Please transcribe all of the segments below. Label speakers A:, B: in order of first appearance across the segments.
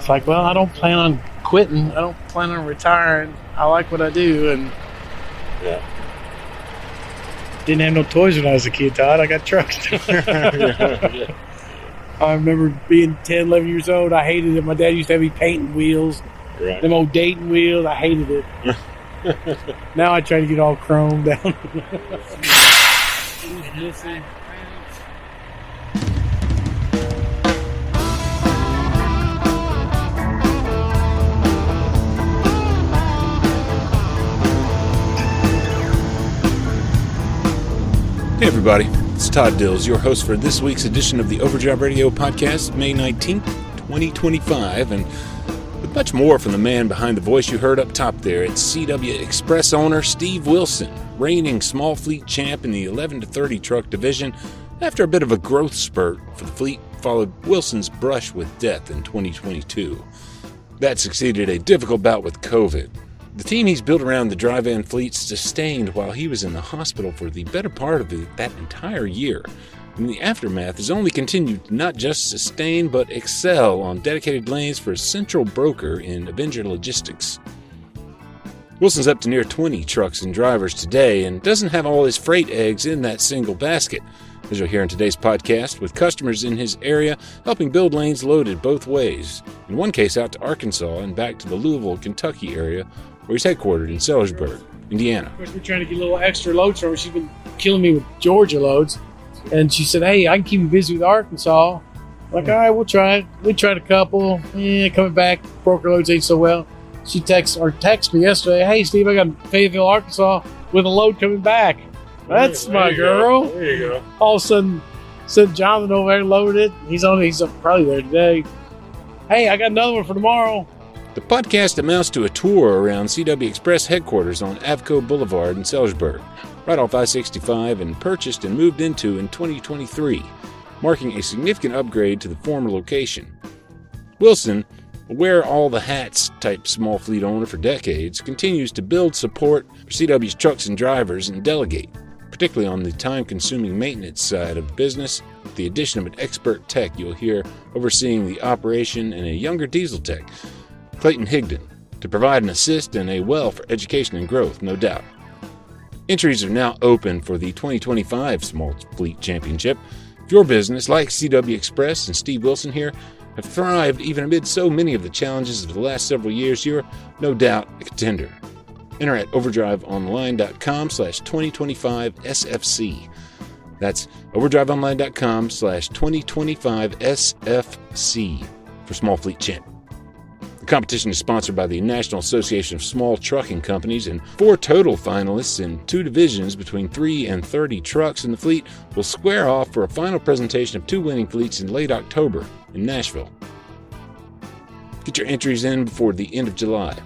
A: It's like, well, I don't plan on quitting. I don't plan on retiring. I like what I do, and didn't have no toys when I was a kid, Todd. I got trucks.
B: Yeah.
A: I remember being 10, 11 years old. I hated it. My dad used to have me painting wheels.
B: Right.
A: Them old Dayton wheels. I hated it. Now I try to get all chromed down. Missing.
C: Hey everybody, it's Todd Dills, your host for this week's edition of the Overdrive Radio podcast, May 19th, 2025, and with much more from the man behind the voice you heard up top there, it's C.W. Express owner Steve Wilson, reigning small fleet champ in the 11 to 30 truck division. After a bit of a growth spurt for the fleet, followed Wilson's brush with death in 2022. That succeeded a difficult bout with COVID. The team he's built around the dry van fleet sustained while he was in the hospital for the better part of that entire year. And the aftermath has only continued to not just sustain but excel on dedicated lanes for a central broker in Avenger Logistics. Wilson's up to near 20 trucks and drivers today and doesn't have all his freight eggs in that single basket, as you'll hear in today's podcast, with customers in his area helping build lanes loaded both ways. In one case out to Arkansas and back to the Louisville, Kentucky area, where he's headquartered in Sellersburg, Indiana.
A: Of course, we're trying to get a little extra loads from her. She's been killing me with Georgia loads. And she said, hey, I can keep you busy with Arkansas. I'm like, all right, we'll try it. We tried a couple. Coming back, broker loads ain't so well. She texted me yesterday, hey, Steve, I got Fayetteville, Arkansas with a load coming back. That's my girl.
B: There you go.
A: All of a sudden, sent Jonathan over there and loaded it. He's probably there today. Hey, I got another one for tomorrow.
C: The podcast amounts to a tour around C.W. Express headquarters on Avco Boulevard in Sellersburg, right off I-65, and purchased and moved into in 2023, marking a significant upgrade to the former location. Wilson, a wear-all-the-hats type small fleet owner for decades, continues to build support for CW's trucks and drivers and delegate, particularly on the time-consuming maintenance side of business, with the addition of an expert tech you'll hear overseeing the operation and a younger diesel tech, Clayton Higdon, to provide an assist and a well for education and growth, no doubt. Entries are now open for the 2025 Small Fleet Championship. If your business, like CW Express and Steve Wilson here, have thrived even amid so many of the challenges of the last several years, you're no doubt a contender. Enter at overdriveonline.com/2025SFC. That's overdriveonline.com/2025SFC for Small Fleet Champ. The competition is sponsored by the National Association of Small Trucking Companies, and 4 total finalists in 2 divisions between 3 and 30 trucks in the fleet will square off for a final presentation of 2 winning fleets in late October in Nashville. Get your entries in before the end of July.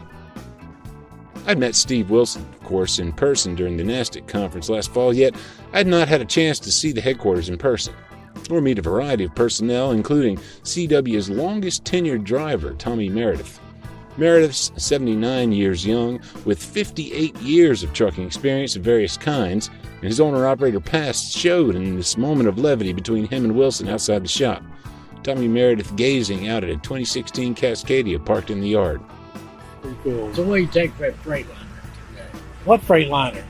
C: I'd met Steve Wilson, of course, in person during the NASTC conference last fall, yet I'd not had a chance to see the headquarters in person, or meet a variety of personnel, including CW's longest tenured driver, Tommy Meredith. Meredith's 79 years young, with 58 years of trucking experience of various kinds, and his owner-operator past showed in this moment of levity between him and Wilson outside the shop. Tommy Meredith gazing out at a 2016 Cascadia parked in the yard.
A: Pretty cool.
D: So what do you take for that Freightliner today?
A: What Freightliner?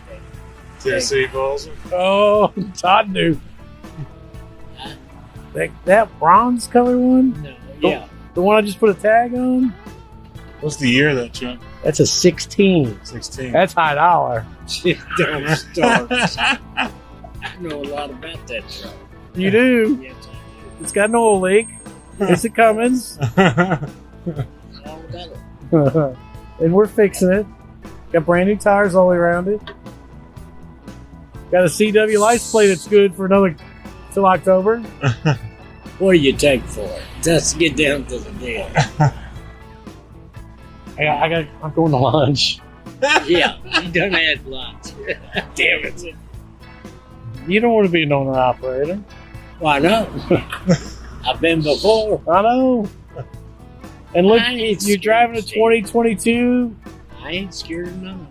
B: Tennessee Falls.
A: Oh, Todd knew. That bronze color one?
D: No, yeah.
A: The one I just put a tag on?
B: What's the year of that truck?
A: That's a 16.
B: 16.
A: That's high dollar.
D: Don't start. I know a lot about that truck.
A: You do?
D: Yes, I
A: It's got an oil leak. It's a Cummins.
D: do. All about it.
A: And we're fixing it. Got brand new tires all the way around it. Got a CW license plate that's good for another till October.
D: What do you take for it? Let's get down to the deal.
A: I'm going to lunch.
D: Yeah, you done had lunch. Damn it.
A: You don't want to be an owner operator.
D: Why not? I've been before.
A: I know. And look,
D: I ain't
A: you're driving a
D: scared,
A: 2022.
D: I ain't scared of nothing.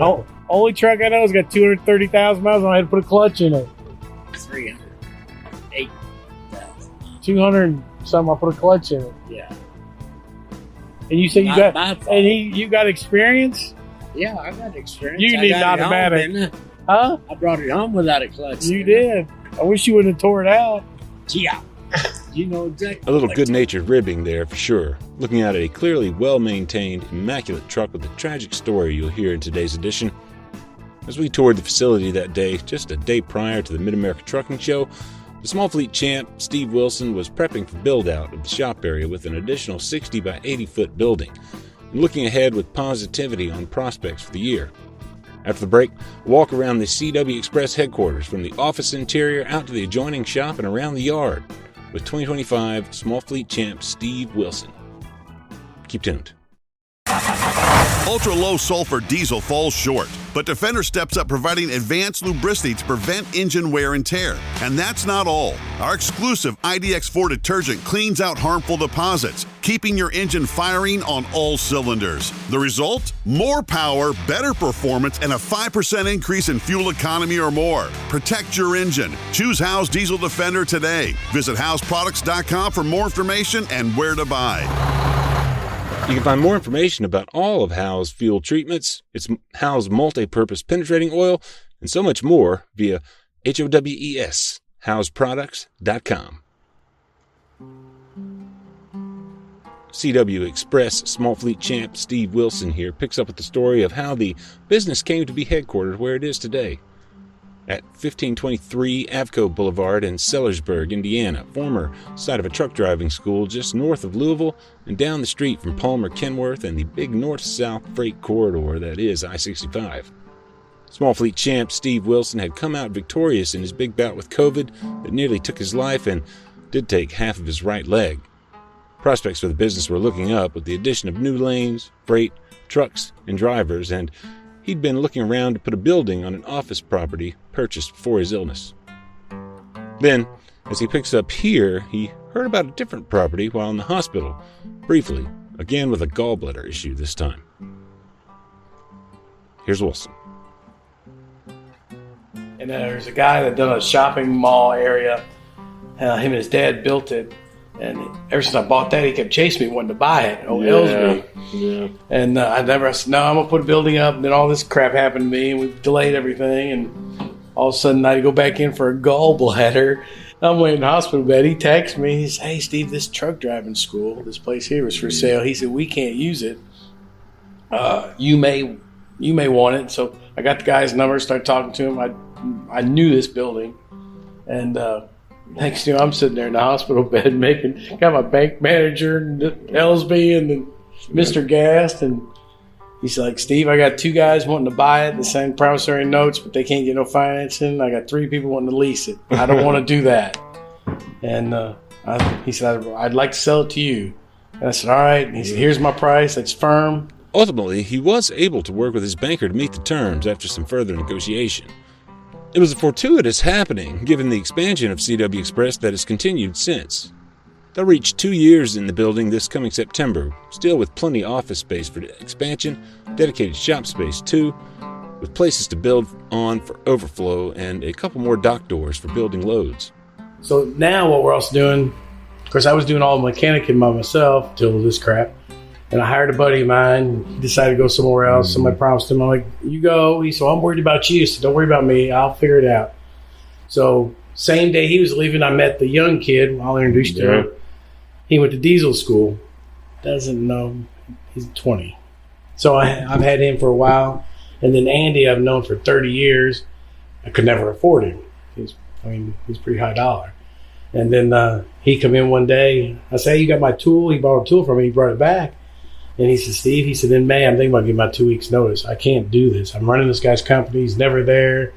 A: Oh, only truck I know has got 230,000 miles on it. I had to put a clutch in it.
D: 308,000.
A: 200 something, I put a clutch in it.
D: Yeah.
A: And you said you
D: Not
A: got,
D: my fault.
A: and you got experience?
D: Yeah, I got experience.
A: You
D: I
A: need
D: got it home,
A: automatic.
D: didn't
A: Huh?
D: I brought it home without a clutch.
A: You did. I wish you wouldn't have tore it out.
D: Yeah. You know exactly.
C: A little
D: what
C: good-natured ribbing there for sure. Looking at a clearly well-maintained, immaculate truck with a tragic story you'll hear in today's edition. As we toured the facility that day, just a day prior to the Mid-America Trucking Show, the small fleet champ, Steve Wilson, was prepping for build-out of the shop area with an additional 60 by 80-foot building, and looking ahead with positivity on prospects for the year. After the break, we'll walk around the CW Express headquarters from the office interior out to the adjoining shop and around the yard with 2025 small fleet champ Steve Wilson. Keep tuned.
E: Ultra-low sulfur diesel falls short, but Defender steps up providing advanced lubricity to prevent engine wear and tear. And that's not all. Our exclusive IDX4 detergent cleans out harmful deposits, keeping your engine firing on all cylinders. The result? More power, better performance, and a 5% increase in fuel economy or more. Protect your engine. Choose Howe's Diesel Defender today. Visit Howe'sProducts.com for more information and where to buy.
C: You can find more information about all of Howe's fuel treatments, its Howe's multi-purpose penetrating oil, and so much more via HOWES, Howe'sProducts.com. CW Express small fleet champ Steve Wilson here picks up with the story of how the business came to be headquartered where it is today. At 1523 Avco Boulevard in Sellersburg, Indiana, former site of a truck driving school just north of Louisville and down the street from Palmer Kenworth and the big north-south freight corridor that is I-65. Small fleet champ Steve Wilson had come out victorious in his big bout with COVID that nearly took his life and did take half of his right leg. Prospects for the business were looking up with the addition of new lanes, freight, trucks, and drivers, and he'd been looking around to put a building on an office property purchased before his illness. Then, as he picks up here, he heard about a different property while in the hospital, briefly, again with a gallbladder issue this time. Here's Wilson.
A: And there's a guy that done a shopping mall area. Him and his dad built it. And ever since I bought that, he kept chasing me, wanting to buy it. Ellsbury.
B: Yeah.
A: And I said, no, I'm going to put a building up. And then all this crap happened to me, and we delayed everything. And all of a sudden, I had to go back in for a gallbladder. I'm laying in the hospital bed. He texts me. He says, hey, Steve, this truck driving school, this place here is for sale. He said, we can't use it. You may want it. So I got the guy's number, started talking to him. I knew this building. And next thing I'm sitting there in the hospital bed got my bank manager and Ellsby and then Mr. Gast, and he's like, Steve, I got 2 guys wanting to buy it, the same promissory notes, but they can't get no financing. I got 3 people wanting to lease it. I don't want to do that. And he said, I'd like to sell it to you. And I said, all right. And he said, here's my price. It's firm.
C: Ultimately, he was able to work with his banker to meet the terms after some further negotiation. It was a fortuitous happening, given the expansion of CW Express that has continued since. They'll reach 2 years in the building this coming September, still with plenty of office space for expansion, dedicated shop space too, with places to build on for overflow and a couple more dock doors for building loads.
A: So now what we're also doing, of course, I was doing all the mechanicing by myself till this crap. And I hired a buddy of mine. He decided to go somewhere else. Somebody promised him, I'm like, you go. He said, I'm worried about you. So don't worry about me. I'll figure it out. So same day he was leaving, I met the young kid. I'll introduce you to him. He went to diesel school. Doesn't know. He's 20. So I've had him for a while. And then Andy I've known for 30 years. I could never afford him. He's pretty high dollar. And then he come in one day. I said, hey, you got my tool? He bought a tool from me. He brought it back. And he said, Steve, he said, in May, I'm thinking about giving my 2 weeks notice. I can't do this. I'm running this guy's company. He's never there.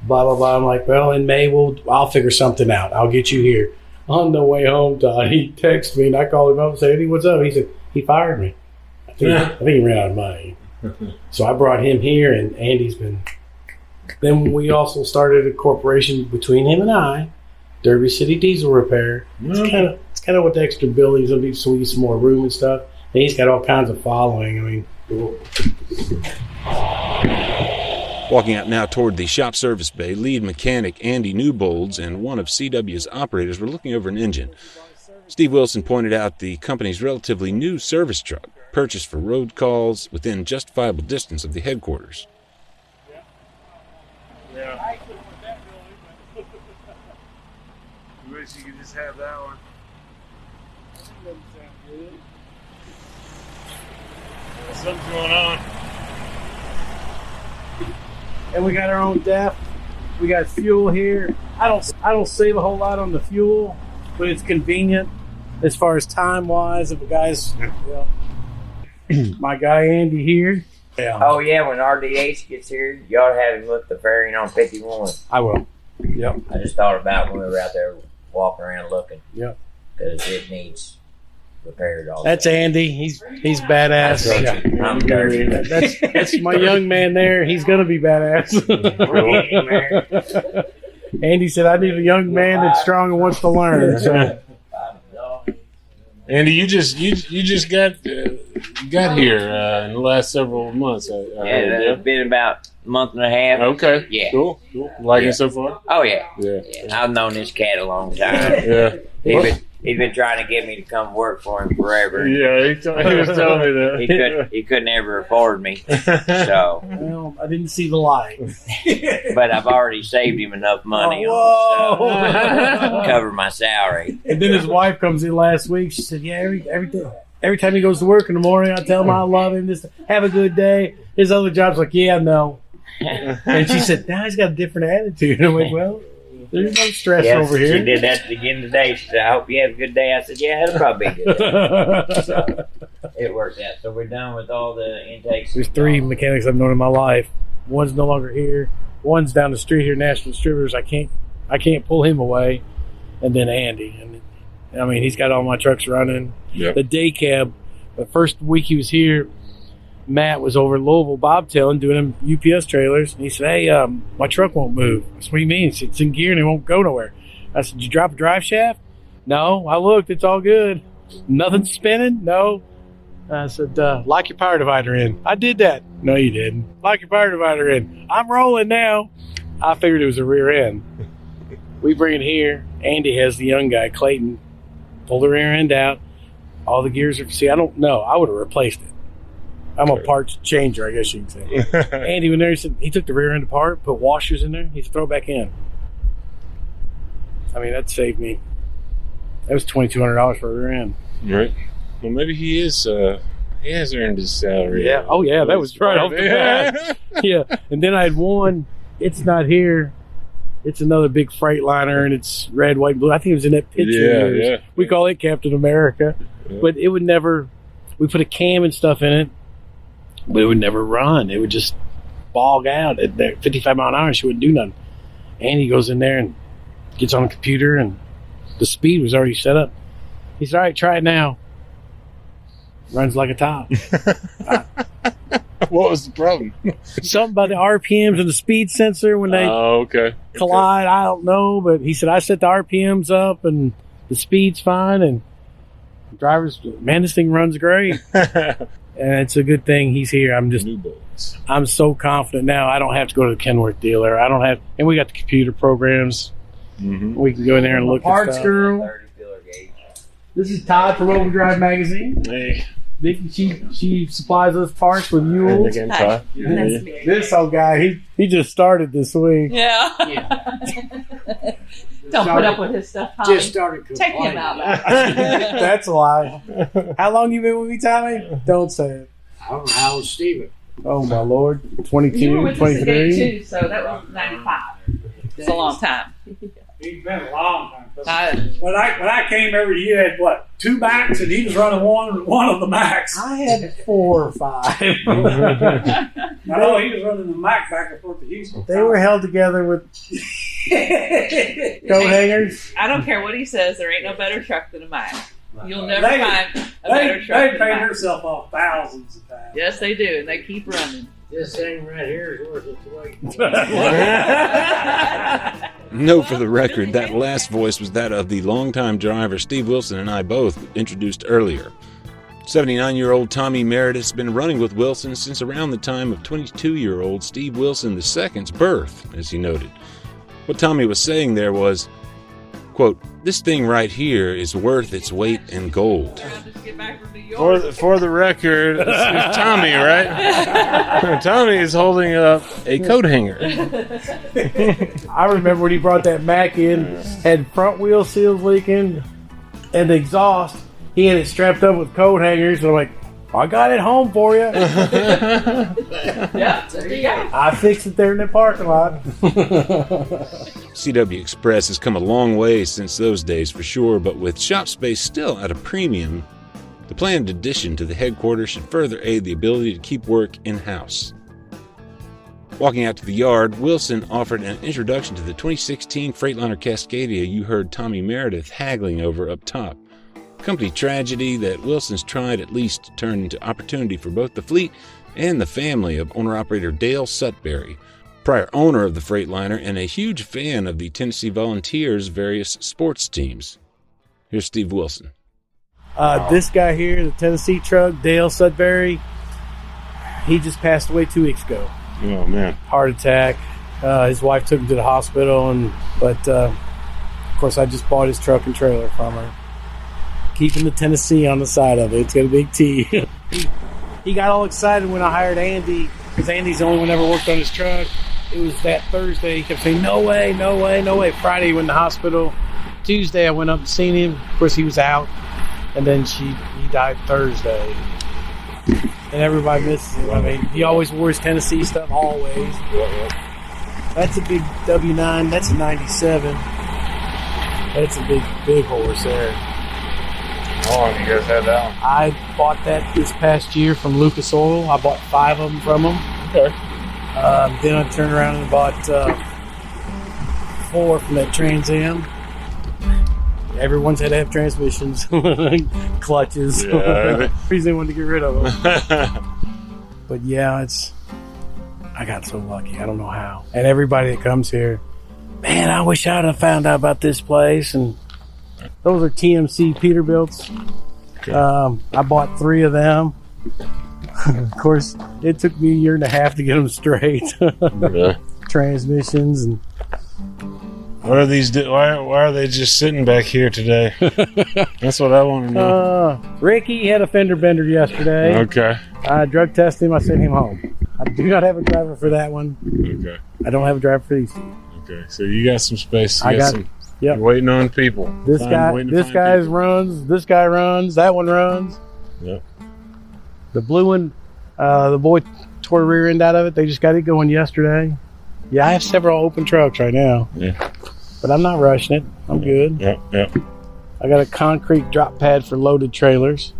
A: Blah, blah, blah. I'm like, well, in May, I'll figure something out. I'll get you here. On the way home, Todd, he texted me, and I called him up and said, Eddie, what's up? He said, he fired me. I think he ran out of money. So I brought him here, and Andy's been. Then we also started a corporation between him and I, Derby City Diesel Repair. It's kind of what the extra building's going to be, so we get some more room and stuff. And he's got all kinds of following. I mean,
C: Walking out now toward the shop service bay, lead mechanic Andy Newbolds and one of CW's operators were looking over an engine. Steve Wilson pointed out the company's relatively new service truck. purchased for road calls within justifiable distance of the headquarters.
B: Yeah. I wish you could just have that one. Something's going on.
A: And we got our own DEF. We got fuel here. I don't save a whole lot on the fuel, but it's convenient as far as time wise. If the guys, my guy Andy here.
F: Yeah. Oh yeah, when RDH gets here, you ought to have him look the fairing on 51.
A: I will. Yep.
F: I just thought about when we were out there walking around looking.
A: Yep.
F: Because it needs repaired all.
A: That's Andy. He's badass.
F: I'm dirty.
A: That's my young man there. He's gonna be badass. Andy said, "I need a young man that's strong and wants to learn." So.
B: Andy, you just got here in the last several months.
F: It's been about a month and a half.
B: Okay.
F: Yeah.
B: Cool. Liking it so far?
F: Oh yeah.
B: Yeah.
F: I've known this cat a long time.
B: Yeah.
F: He's been trying to get me to come work for him forever.
B: Yeah, he was telling me that.
F: He couldn't ever afford me. So.
A: Well, I didn't see the light.
F: But I've already saved him enough money to cover my salary.
A: And then his wife comes in last week. She said, "Yeah, every time he goes to work in the morning, I tell him I love him. Just have a good day." His other job's like, "Yeah, no." And she said, "Now he's got a different attitude." And I'm like, "Well, there's no stress over here."
F: She did that at the beginning of the day. She said, "I hope you have a good day." I said, "Yeah, it'll probably be a good day." So it worked out. So we're done with all the intakes.
A: There's 3 mechanics I've known in my life. One's no longer here. One's down the street here, National Distributors. I can't pull him away. And then Andy. And I mean, he's got all my trucks running.
B: Yep.
A: The day cab, the first week he was here, Matt was over at Louisville bobtailing, doing them UPS trailers. And he said, "Hey, my truck won't move." I said, "What do you mean?" He said, "It's in gear and it won't go nowhere." I said, "Did you drop a drive shaft?" "No, I looked. It's all good." "Nothing spinning?" "No." I said, "Lock your power divider in." "I did that." "No, you didn't." "Lock your power divider in." "I'm rolling now." I figured it was a rear end. We bring it here. Andy has the young guy, Clayton, pull the rear end out. All the gears are, see, I don't know. I would have replaced it. I'm a parts changer, I guess you can say. Andy went there, he took the rear end apart, put washers in there, he said, "Throw it back in." I mean, that saved me. That was $2,200 for a rear end.
B: Right. Well, maybe he has earned his salary.
A: Yeah. Oh, yeah, that was right off the bat. Yeah. And then I had one, it's not here. It's another big Freightliner, and it's red, white, and blue. I think it was in that picture.
B: Yeah.
A: We call it Captain America. Yeah. But it would never, we put a cam and stuff in it, but it would never run. It would just bog out at 55 mile an hour. She wouldn't do nothing. And he goes in there and gets on the computer, and the speed was already set up. He said, "All right, try it now." Runs like a top.
B: What was the problem?
A: Something about the RPMs and the speed sensor when they collide. I don't know, but he said, "I set the RPMs up and the speed's fine." And the drivers, man, this thing runs great. And it's a good thing he's here. I'm so confident now. I don't have to go to the Kenworth dealer. And we got the computer programs. Mm-hmm. We can go in there and look at stuff. Girl. This is Todd from Overdrive Magazine.
B: Hey.
A: She supplies us parts with mules.
B: Again, Todd.
A: This old guy, he just started this week.
G: Yeah. Don't put up with his stuff, Tommy.
D: Just started complaining.
G: Take him out.
A: That's a lie. How long you been with me, Tommy? Don't say it.
D: I don't know how old Steven.
A: Oh my Lord, 22,
G: You were with 23. Us today too, so that was 95. It's a long time.
D: He's been a long time. When I came over, you had what, 2 Macs, and he was running one of the Macs.
A: I had 4 or 5.
D: No, he was running the Mac back and forth to Houston.
A: They were held together with coat hangers.
G: I don't care what he says. There ain't no better truck than a Mac. You'll never find a better truck.
D: They paid herself off thousands of times.
G: Yes, they do, and they keep running.
D: This thing right here is worth its weight.
C: Note for the record, that last voice was that of the longtime driver Steve Wilson and I both introduced earlier. 79-year-old Tommy Meredith's been running with Wilson since around the time of 22-year-old Steve Wilson II's birth, as he noted. What Tommy was saying there was, Quote, "This thing right here is worth its weight in gold."
G: Trying to get back from New York.
B: For the record, it's Tommy, right? Tommy is holding up a coat hanger.
A: I remember when he brought that Mack in, had front wheel seals leaking, and the exhaust, he had it strapped up with coat hangers. So I'm like, I got it home for you.
G: Yeah, there you go.
A: I fixed it there in the parking lot.
C: CW Express has come a long way since those days for sure, but with shop space still at a premium, the planned addition to the headquarters should further aid the ability to keep work in-house. Walking out to the yard, Wilson offered an introduction to the 2016 Freightliner Cascadia you heard Tommy Meredith haggling over up top. Company tragedy that Wilson's tried at least to turn into opportunity for both the fleet and the family of owner-operator Dale Sutberry, prior owner of the Freightliner and a huge fan of the Tennessee Volunteers' various sports teams. Here's Steve Wilson.
A: This guy here, the Tennessee truck, Dale Sutberry, he just passed away 2 weeks ago.
B: Oh, man.
A: Heart attack. His wife took him to the hospital, but of course I just bought his truck and trailer from her. Keeping the Tennessee on the side of it. It's got a big T. He got all excited when I hired Andy, because Andy's the only one that ever worked on his truck. It was that Thursday. He kept saying, no way, no way, no way. Friday, he went to the hospital. Tuesday, I went up and seen him. Of course, he was out. And then he died Thursday. And everybody misses him. I mean, he always wore his Tennessee stuff, always. That's a big W9. That's a 97. That's a big horse there.
B: How long you guys had that one?
A: I bought that this past year from Lucas Oil. I bought 5 of them from them.
B: Okay.
A: Then I turned around and bought 4 from that Trans Am. Everyone's had to have transmissions, clutches.
B: Yeah.
A: Reason they wanted to get rid of them. But yeah, I got so lucky. I don't know how. And everybody that comes here, man, I wish I'd have found out about this place. And those are TMC Peterbilts.
B: Okay.
A: I bought 3 of them. Of course, it took me a year and a half to get them straight.
B: Yeah.
A: Transmissions and.
B: What are these? Why are they just sitting back here today? That's what I want to know.
A: Ricky had a fender bender yesterday.
B: Okay.
A: I drug tested him. I sent him home. I do not have a driver for that one.
B: Okay.
A: I don't have a driver for these 2.
B: Okay. So you got some space.
A: Yep.
B: You're waiting on people.
A: This guy runs. This guy runs. That one runs.
B: Yep.
A: The blue one, the boy tore the rear end out of it. They just got it going yesterday. Yeah, I have several open trucks right now.
B: Yeah.
A: But I'm not rushing it. I'm good.
B: Yep.
A: I got a concrete drop pad for loaded trailers.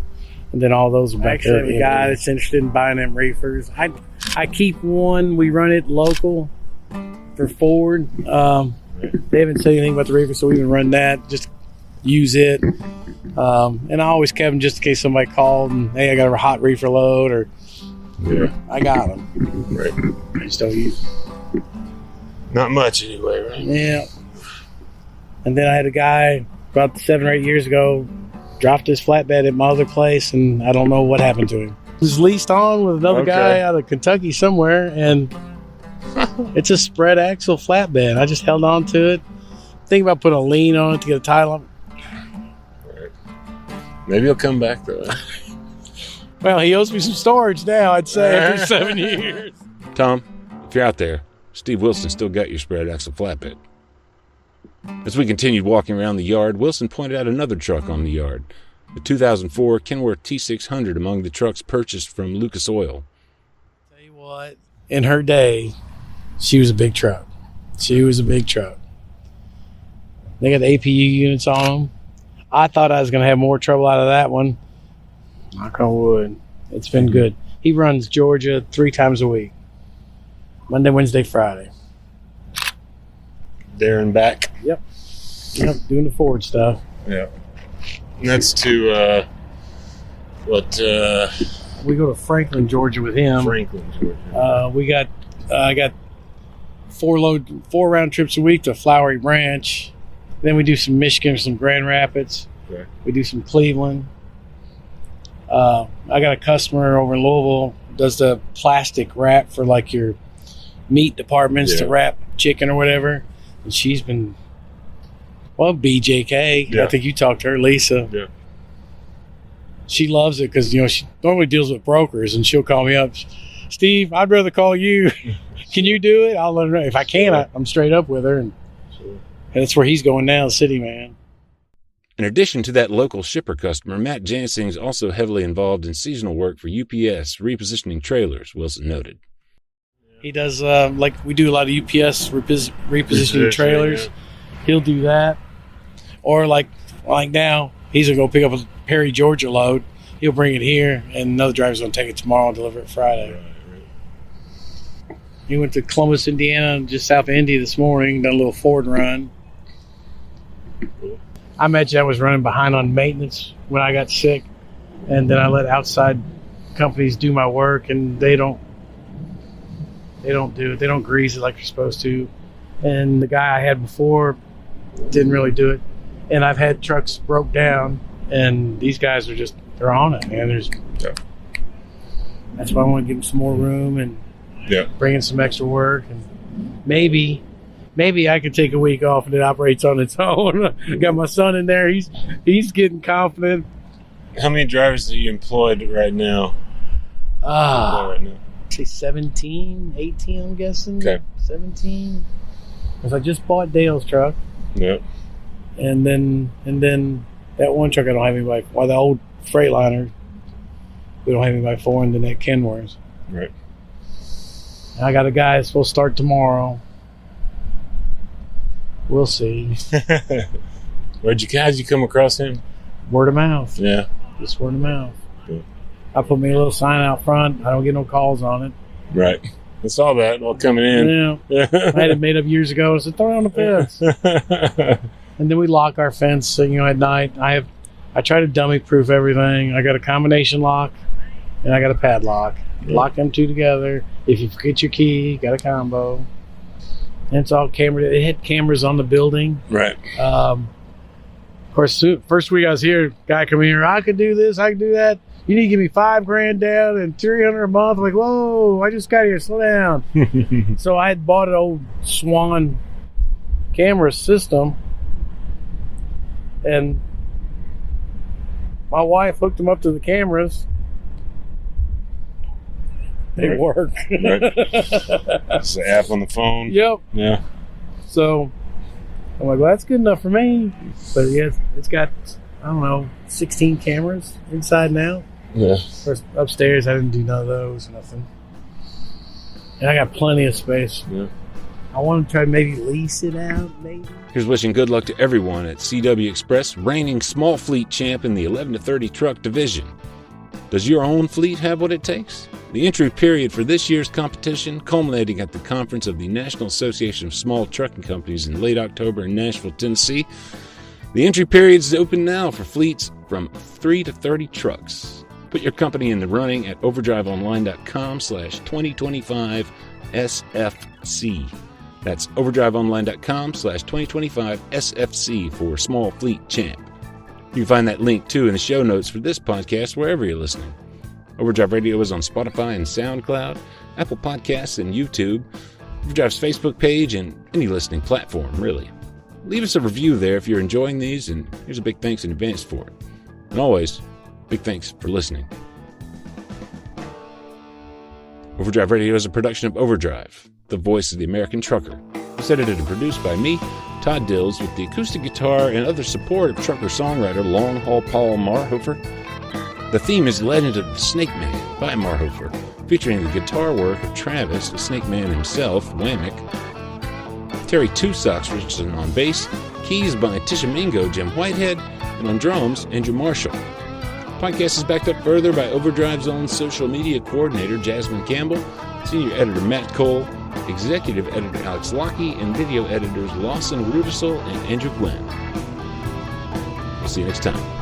A: And then all those are back there. Actually, a guy that's interested in buying them reefers. I keep one. We run it local for Ford. They haven't said anything about the reefer, so we can run that. Just use it. And I always kept them just in case somebody called and, hey, I got a hot reefer load, or I got them.
B: Right.
A: I just don't use them.
B: Not much anyway, right?
A: Yeah. And then I had a guy about 7 or 8 years ago dropped his flatbed at my other place, and I don't know what happened to him. He was leased on with another guy out of Kentucky somewhere, and it's a spread axle flatbed. I just held on to it. Think about putting a lien on it to get a title on it.
B: Right. Maybe he'll come back though.
A: Well, he owes me some storage now, I'd say, after 7 years.
C: Tom, if you're out there, Steve Wilson still got your spread axle flatbed. As we continued walking around the yard, Wilson pointed out another truck on the yard, the 2004 Kenworth T600 among the trucks purchased from Lucas Oil.
A: Tell you what, in her day, she was a big truck. She was a big truck. They got the APU units on them. I thought I was going to have more trouble out of that one. Knock on wood. It's been good. He runs Georgia 3 times a week. Monday, Wednesday, Friday.
B: There and back.
A: Yep, doing the Ford stuff.
B: Yeah. And that's to,
A: We go to Franklin, Georgia with him.
B: Franklin, Georgia.
A: I got 4 round trips a week to Flowery Branch. Then we do some Michigan, some Grand Rapids.
B: Okay.
A: We do some Cleveland. I got a customer over in Louisville, does the plastic wrap for like your meat departments to wrap chicken or whatever. And she's been Well, BJK.
B: Yeah.
A: I think you talked to her, Lisa.
B: Yeah.
A: She loves it because, she normally deals with brokers, and she'll call me up. Steve, I'd rather call you. Can you do it? I'll let her know. If I can, I'm straight up with her. And that's where he's going now, the city man.
C: In addition to that local shipper customer, Matt Jansing is also heavily involved in seasonal work for UPS, repositioning trailers, Wilson noted.
A: He does, we do a lot of UPS repositioning trailers.
B: Yeah.
A: He'll do that. Or like now, he's going to go pick up a Perry, Georgia load. He'll bring it here, and another driver's going to take it tomorrow and deliver it Friday.
B: Right.
A: He went to Columbus, Indiana, just south of Indy this morning, done a little Ford run.
B: Cool.
A: I imagine I was running behind on maintenance when I got sick, and then I let outside companies do my work, and they don't do it. They don't grease it like they're supposed to. And the guy I had before didn't really do it. And I've had trucks broke down, and these guys are they're on it, man. That's why I want to give them some more room and bring in some extra work. And maybe I could take a week off and it operates on its own. I got my son in there. He's getting confident.
B: How many drivers are you employed right now?
A: Say 17, 18, I'm guessing.
B: Okay.
A: 17. Because I just bought Dale's truck.
B: Yep.
A: And then that one truck I don't have anybody for. Well, the old Freightliner, we don't have anybody for, and then that Kenworth.
B: Right.
A: And I got a guy that's supposed to start tomorrow. We'll see.
B: How'd you come across him?
A: Word of mouth.
B: Yeah.
A: Just word of mouth.
B: Good.
A: I put me a little sign out front. I don't get no calls on it.
B: Right. I saw that all coming in.
A: Yeah. I had it made up years ago. I said, throw it on the fence. And then we lock our fence, at night. I try to dummy proof everything. I got a combination lock and I got a padlock. Lock them two together. If you forget your key, got a combo. And it's all camera. It had cameras on the building.
B: Right.
A: Of course, first week I was here, guy come in here, I could do this, I could do that. You need to give me $5,000 down and $300 a month. I'm like, whoa, I just got here, slow down. So I had bought an old Swan camera system, and my wife hooked them up to the cameras. They work.
B: Right. It's the app on the phone.
A: Yep.
B: Yeah.
A: So I'm like, well, that's good enough for me. But yeah, it's got, 16 cameras inside now.
B: Yeah.
A: First, upstairs, I didn't do none of those, nothing. And I got plenty of space.
B: Yeah.
A: I want to try to maybe lease it out, maybe.
C: Here's wishing good luck to everyone at CW Express, reigning small fleet champ in the 11 to 30 truck division. Does your own fleet have what it takes? The entry period for this year's competition, culminating at the conference of the National Association of Small Trucking Companies in late October in Nashville, Tennessee. The entry period is open now for fleets from 3 to 30 trucks. Put your company in the running at overdriveonline.com/2025SFC. That's overdriveonline.com/2025SFC for Small Fleet Champ. You can find that link too in the show notes for this podcast wherever you're listening. Overdrive Radio is on Spotify and SoundCloud, Apple Podcasts and YouTube, Overdrive's Facebook page, and any listening platform, really. Leave us a review there if you're enjoying these, and here's a big thanks in advance for it. And always, big thanks for listening. Overdrive Radio is a production of Overdrive, the voice of the American trucker. It's edited and produced by me, Todd Dills, with the acoustic guitar and other support of trucker-songwriter Long Haul Paul Marhofer. The theme is Legend of the Snake Man by Marhofer, featuring the guitar work of Travis, the Snake Man himself, Whammick. Terry Two Socks Richardson on bass, keys by Tishomingo Jim Whitehead, and on drums, Andrew Marshall. The podcast is backed up further by Overdrive's own social media coordinator, Jasmine Campbell, senior editor, Matt Cole, executive editor, Alex Lockey, and video editors, Lawson Rudisell and Andrew Glenn. We'll see you next time.